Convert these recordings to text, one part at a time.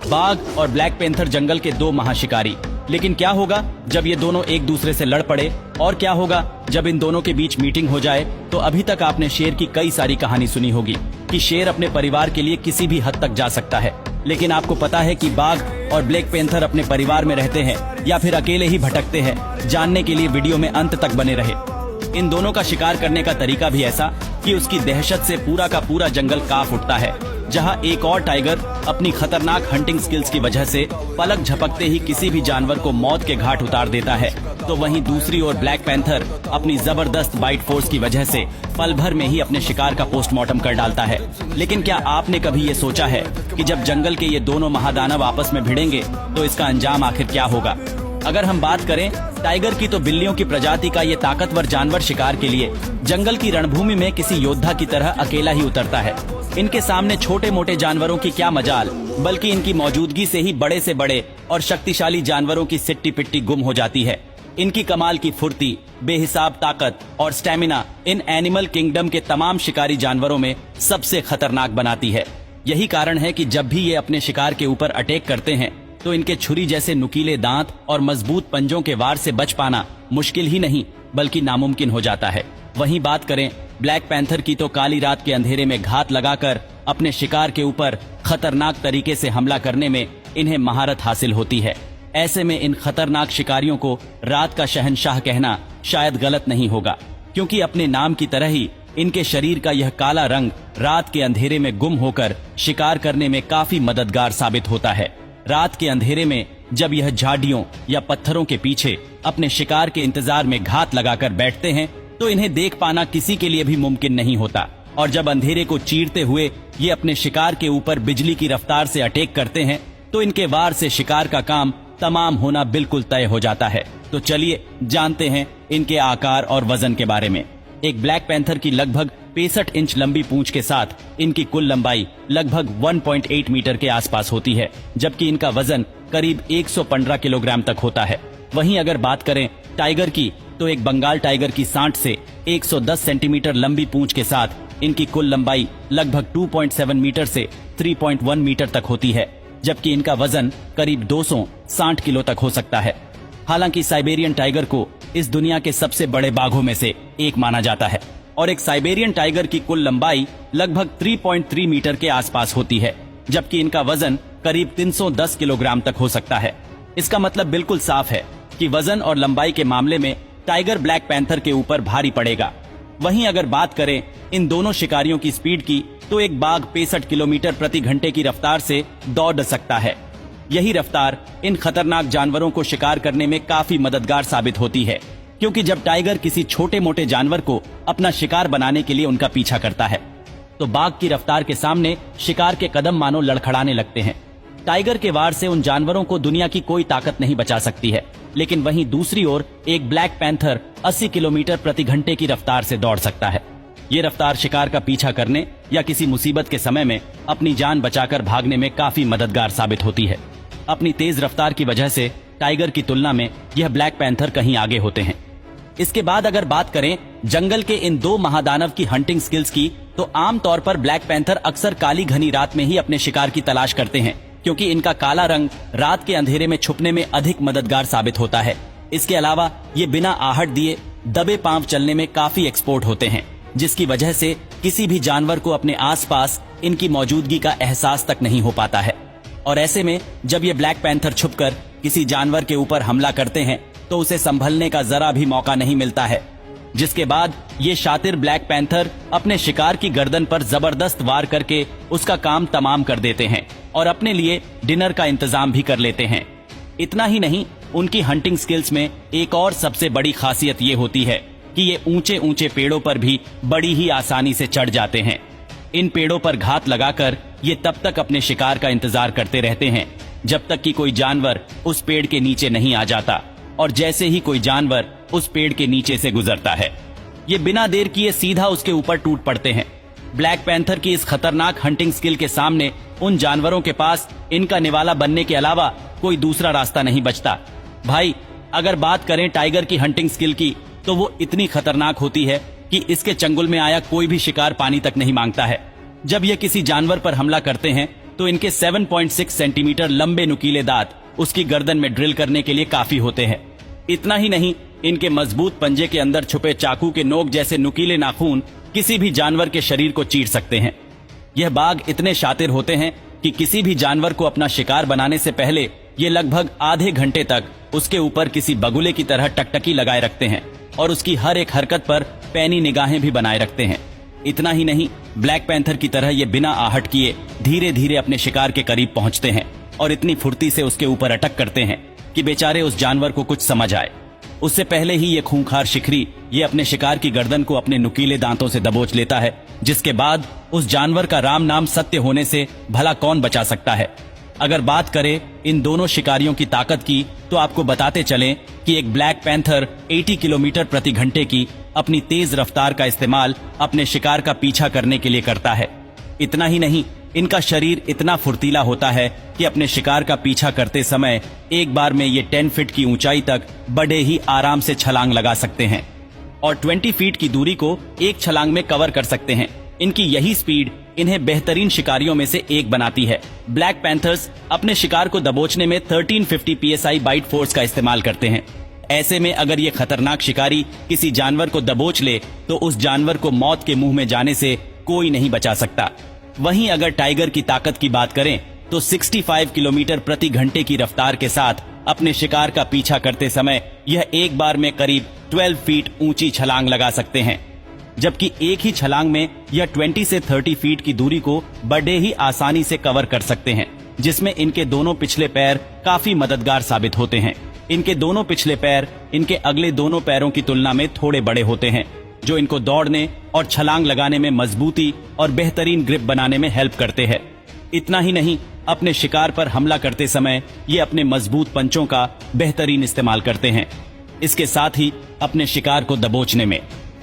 बाघ और black panther जंगल के दो महाशिकारी। लेकिन क्या होगा जब ये दोनों एक दूसरे से लड़ पड़े, और क्या होगा जब इन दोनों के बीच मीटिंग हो जाए? तो अभी तक आपने शेर की कई सारी कहानी सुनी होगी कि शेर अपने परिवार के लिए किसी भी हद तक जा सकता है। लेकिन आपको पता है कि बाघ और ब्लैक पैंथर अपने परिवार में रहते हैं या फिर अकेले ही भटकते हैं? जानने के लिए वीडियो में अंत तक बने रहे। इन दोनों का शिकार करने का तरीका भी ऐसा कि उसकी दहशत से पूरा का पूरा जंगल कांप उठता है। जहां एक और टाइगर अपनी खतरनाक हंटिंग स्किल्स की वजह से पलक झपकते ही किसी भी जानवर को मौत के घाट उतार देता है, तो वहीं दूसरी ओर ब्लैक पैंथर अपनी जबरदस्त बाइट फोर्स की वजह से पल भर में ही अपने शिकार का पोस्टमार्टम कर डालता है। लेकिन क्या आपने कभी ये सोचा है कि जब जंगल के ये दोनों महादानव आपस में भिड़ेंगे तो इसका अंजाम आखिर क्या होगा? अगर हम बात करें टाइगर की, तो बिल्लियों की प्रजाति का ये ताकतवर जानवर शिकार के लिए जंगल की रणभूमि में किसी योद्धा की तरह अकेला ही उतरता है। इनके सामने छोटे मोटे जानवरों की क्या मजाल, बल्कि इनकी मौजूदगी से ही बड़े से बड़े और शक्तिशाली जानवरों की सिट्टी पिट्टी गुम हो जाती है। इनकी कमाल की फुर्ती, बेहिसाब ताकत और स्टेमिना इन एनिमल किंगडम के तमाम शिकारी जानवरों में सबसे खतरनाक बनाती है। यही कारण है कि जब भी ये अपने शिकार के ऊपर अटैक करते हैं तो इनके छुरी जैसे नुकीले दांत और मजबूत पंजों के वार से बच पाना मुश्किल ही नहीं बल्कि नामुमकिन हो जाता है। वहीं बात करें ब्लैक पैंथर की, तो काली रात के अंधेरे में घात लगाकर अपने शिकार के ऊपर खतरनाक तरीके से हमला करने में इन्हें महारत हासिल होती है। ऐसे में इन खतरनाक शिकारियों को रात का शहंशाह कहना शायद गलत नहीं होगा, क्योंकि अपने नाम की तरह ही इनके शरीर का यह काला रंग रात के अंधेरे में गुम होकर शिकार करने में काफी मददगार साबित होता है। रात के अंधेरे में जब यह झाड़ियों या पत्थरों के पीछे अपने शिकार के इंतजार में घात लगाकर बैठते हैं तो इन्हें देख पाना किसी के लिए भी मुमकिन नहीं होता। और जब अंधेरे को चीरते हुए ये अपने शिकार के ऊपर बिजली की रफ्तार से अटैक करते हैं तो इनके वार से शिकार का काम तमाम होना बिल्कुल तय हो जाता है। तो चलिए जानते हैं इनके आकार और वजन के बारे में। एक ब्लैक पैंथर की लगभग 65 इंच लंबी पूंछ के साथ इनकी कुल लंबाई लगभग 1.8 मीटर के आसपास होती है, जबकि इनका वजन करीब 115 किलोग्राम तक होता है। वहीं अगर बात करें टाइगर की, तो एक बंगाल टाइगर की सांड से 110 सेंटीमीटर लंबी पूंछ के साथ इनकी कुल लंबाई लगभग 2.7 मीटर से 3.1 मीटर तक होती है, जबकि इनका वजन करीब 260 किलो तक हो सकता है। हालांकि साइबेरियन टाइगर को इस दुनिया के सबसे बड़े बाघों में से एक माना जाता है और एक साइबेरियन टाइगर की कुल लंबाई लगभग 3.3 मीटर के आसपास होती है, जबकि इनका वजन करीब 310 किलोग्राम तक हो सकता है। इसका मतलब बिल्कुल साफ है कि वजन और लंबाई के मामले में टाइगर ब्लैक पैंथर के ऊपर भारी पड़ेगा। वहीं अगर बात करें इन दोनों शिकारियों की स्पीड की, तो एक बाघ 65 किलोमीटर प्रति घंटे की रफ्तार से दौड़ सकता है। यही रफ्तार इन खतरनाक जानवरों को शिकार करने में काफी मददगार साबित होती है, क्योंकि जब टाइगर किसी छोटे मोटे जानवर को अपना शिकार बनाने के लिए उनका पीछा करता है तो बाघ की रफ्तार के सामने शिकार के कदम मानो लड़खड़ाने लगते हैं। टाइगर के वार से उन जानवरों को दुनिया की कोई ताकत नहीं बचा सकती है, लेकिन वहीं दूसरी ओर एक ब्लैक पैंथर 80 किलोमीटर प्रति घंटे की रफ्तार से दौड़ सकता है। ये रफ्तार शिकार का पीछा करने या किसी मुसीबत के समय में अपनी जान बचाकर भागने में काफी मददगार साबित होती है। अपनी तेज रफ्तार की वजह से टाइगर की तुलना में यह ब्लैक पैंथर कहीं आगे होते हैं। इसके बाद अगर बात करें जंगल के इन दो महादानव की हंटिंग स्किल्स की, तो आमतौर पर ब्लैक पैंथर अक्सर काली घनी रात में ही अपने शिकार की तलाश करते हैं, क्योंकि इनका काला रंग रात के अंधेरे में छुपने में अधिक मददगार साबित होता है। इसके अलावा ये बिना आहट दिए दबे पांव चलने में काफी एक्सपर्ट होते हैं, जिसकी वजह से किसी भी जानवर को अपने आसपास इनकी मौजूदगी का एहसास तक नहीं हो पाता है। और ऐसे में जब ये ब्लैक पैंथर छुपकर किसी जानवर के ऊपर हमला करते हैं तो उसे संभलने का जरा भी मौका नहीं मिलता है, जिसके बाद ये शातिर ब्लैक पैंथर अपने शिकार की गर्दन पर जबरदस्त वार करके उसका काम तमाम कर देते हैं और अपने लिए डिनर का इंतजाम भी कर लेते हैं। इतना ही नहीं, उनकी हंटिंग स्किल्स में एक और सबसे बड़ी खासियत ये होती है कि ये ऊंचे ऊंचे पेड़ों पर भी बड़ी ही आसानी से चढ़ जाते हैं। इन पेड़ों पर घात लगाकर ये तब तक अपने शिकार का इंतजार करते रहते हैं जब तक कि कोई जानवर उस पेड़ के नीचे नहीं आ जाता, और जैसे ही कोई जानवर उस पेड़ के नीचे से गुजरता है ये बिना देर किए सीधा उसके ऊपर टूट पड़ते हैं। ब्लैक पैंथर की इस खतरनाक हंटिंग स्किल के सामने उन जानवरों के पास इनका निवाला बनने के अलावा कोई दूसरा रास्ता नहीं बचता। भाई, अगर बात करें टाइगर की हंटिंग स्किल की, तो वो इतनी खतरनाक होती है कि इसके चंगुल में आया कोई भी शिकार पानी तक नहीं मांगता है। जब ये किसी जानवर पर हमला करते हैं तो इनके 7.6 सेंटीमीटर लंबे नुकीले दांत उसकी गर्दन में ड्रिल करने के लिए काफी होते हैं। इतना ही नहीं, इनके मजबूत पंजे के अंदर छुपे चाकू के नोक जैसे नुकीले नाखून किसी भी जानवर के शरीर को चीर सकते हैं। यह बाघ इतने शातिर होते हैं कि किसी भी जानवर को अपना शिकार बनाने से पहले ये लगभग आधे घंटे तक उसके ऊपर किसी बगुले की तरह टकटकी लगाए रखते हैं और उसकी हर एक हरकत पर पैनी निगाहें भी बनाए रखते हैं। इतना ही नहीं, ब्लैक पैंथर की तरह ये बिना आहट किए धीरे धीरे अपने शिकार के करीब पहुंचते हैं और इतनी फुर्ती से उसके ऊपर अटक करते हैं कि बेचारे उस जानवर को कुछ समझ आए। उससे पहले ही ये खूंखार शिकारी ये अपने शिकार की गर्दन को अपने नुकीले दांतों से दबोच लेता है, जिसके बाद उस जानवर का राम नाम सत्य होने से भला कौन बचा सकता है। अगर बात करें इन दोनों शिकारियों की ताकत की, तो आपको बताते चलें कि एक ब्लैक पैंथर 80 किलोमीटर प्रति घंटे की अपनी तेज रफ्तार का इस्तेमाल अपने शिकार का पीछा करने के लिए करता है। इतना ही नहीं, इनका शरीर इतना फुर्तीला होता है कि अपने शिकार का पीछा करते समय एक बार में ये 10 फीट की ऊंचाई तक बड़े ही आराम से छलांग लगा सकते हैं और 20 फीट की दूरी को एक छलांग में कवर कर सकते हैं। इनकी यही स्पीड इन्हें बेहतरीन शिकारियों में से एक बनाती है। ब्लैक पैंथर्स अपने शिकार को दबोचने में 1350 PSI बाइट फोर्स का इस्तेमाल करते हैं। ऐसे में अगर ये खतरनाक शिकारी किसी जानवर को दबोच ले तो उस जानवर को मौत के मुंह में जाने से कोई नहीं बचा सकता। वहीं अगर टाइगर की ताकत की बात करें तो 65 किलोमीटर प्रति घंटे की रफ्तार के साथ अपने शिकार का पीछा करते समय यह एक बार में करीब 12 फीट ऊंची छलांग लगा सकते हैं, जबकि एक ही छलांग में यह 20 से 30 फीट की दूरी को बड़े ही आसानी से कवर कर सकते हैं, जिसमें इनके दोनों पिछले पैर काफी मददगार साबित होते हैं। इनके दोनों पिछले पैर इनके अगले दोनों पैरों की तुलना में थोड़े बड़े होते हैं, जो इनको दौड़ने और छलांग लगाने में मजबूती और बेहतरीन ग्रिप बनाने में हेल्प करते हैं। इतना ही नहीं, अपने शिकार पर हमला करते समय ये अपने मजबूत पंचों का बेहतरीन इस्तेमाल करते हैं, इसके साथ ही अपने शिकार को दबोचने में।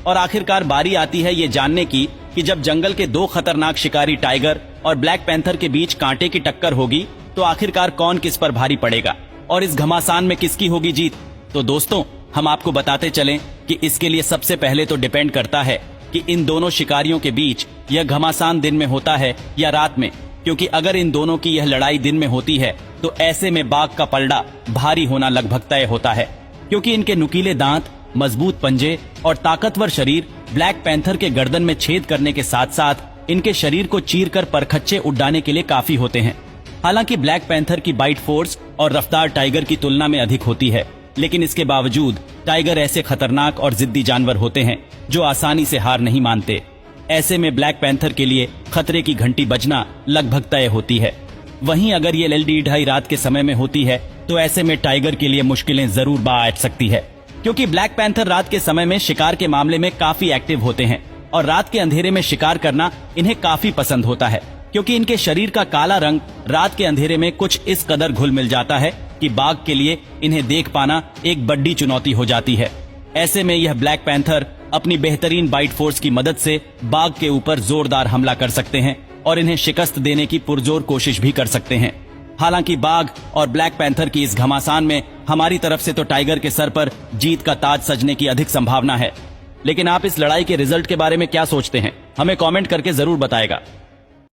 और आखिरकार बारी आती है ये जानने की कि जब जंगल के दो खतरनाक शिकारी टाइगर और ब्लैक पैंथर के बीच कांटे की टक्कर होगी तो आखिरकार कौन किस पर भारी पड़ेगा और इस घमासान में किसकी होगी जीत। तो दोस्तों, हम आपको बताते चलें कि इसके लिए सबसे पहले तो डिपेंड करता है कि इन दोनों शिकारियों के बीच यह घमासान दिन में होता है या रात में, क्योंकि अगर इन दोनों की यह लड़ाई दिन में होती है तो ऐसे में बाघ का पलड़ा भारी होना लगभग तय होता है, क्योंकि इनके नुकीले दांत, मजबूत पंजे और ताकतवर शरीर ब्लैक पैंथर के गर्दन में छेद करने के साथ साथ इनके शरीर को चीरकर परखच्चे उड़ाने के लिए काफी होते हैं। हालांकि ब्लैक पैंथर की बाइट फोर्स और रफ्तार टाइगर की तुलना में अधिक होती है, लेकिन इसके बावजूद टाइगर ऐसे खतरनाक और जिद्दी जानवर होते हैं जो आसानी से हार नहीं मानते। ऐसे में ब्लैक पैंथर के लिए खतरे की घंटी बजना लगभग तय होती है। वहीं अगर ये LD 2:30 रात के समय में होती है तो ऐसे में टाइगर के लिए मुश्किलें जरूर बैठ सकती है, क्योंकि ब्लैक पैंथर रात के समय में शिकार के मामले में काफी एक्टिव होते हैं और रात के अंधेरे में शिकार करना इन्हें काफी पसंद होता है, क्योंकि इनके शरीर का काला रंग रात के अंधेरे में कुछ इस कदर घुल मिल जाता है कि बाघ के लिए इन्हें देख पाना एक बड़ी चुनौती हो जाती है। ऐसे में यह ब्लैक पैंथर अपनी बेहतरीन बाइट फोर्स की मदद से बाघ के ऊपर जोरदार हमला कर सकते हैं और इन्हें शिकस्त देने की पुरजोर कोशिश भी कर सकते हैं। हालांकि बाघ और ब्लैक पैंथर की इस घमासान में हमारी तरफ से तो टाइगर के सर पर जीत का ताज सजने की अधिक संभावना है, लेकिन आप इस लड़ाई के रिजल्ट के बारे में क्या सोचते हैं, हमें कमेंट करके जरूर बताएगा।